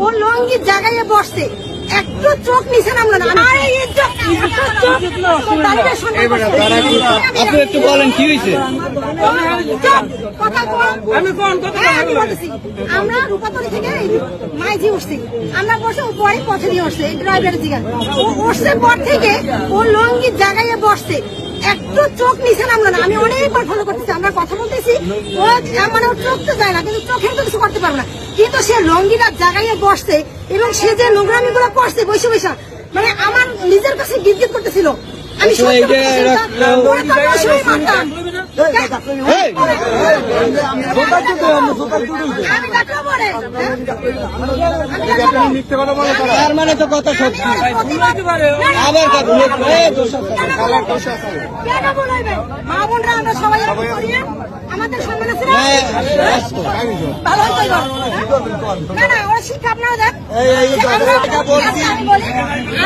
ও লঙ্গির জায়গায় বসছে, একটু চোখ নিচে নামলো না। আপনি একটু বলেন কি হয়েছে? আমরা রূপাতলি থেকে মাইজি উঠছি, আমরা বসে ও পরে পথে দিয়ে উঠছে ড্রাইভারের দিকে। ও উঠছে পর থেকে ও লঙ্গির জায়গায় বসছে, একটু চোখ নিচে নামলো না। আমি অনেকবার ফলো করতেছি, আমরা কথা বলতেছি, ও মানে ওর চোখ তো যায় না, কিন্তু চোখের তো কিছু করতে পারবো না। কিন্তু সে লঙ্গিটা জায়গায় বসছে এবং সে যে নোংরামি গুলো করছে বসে বসে, মানে আমার নিজের কাছে গিজগিজ করতেছিল। আমি তার মানে তো কথা সত্যি। আবার কেন বলবেন মা বোনরা আমরা সবাই আমাদের সম্মান আছে না? ভালো হইতো না, না ওরা শিক্ষা আপনারা দেন। আমি বলি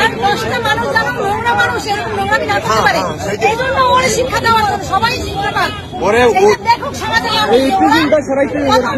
আর 10টা মানুষ যেন নোংরা মানুষ এরকম নোংরামি না করতে পারে, এই জন্য ওরা শিক্ষা দেওয়ার জন্য সবাই শিক্ষা পান। দেখুক সমাজে কথা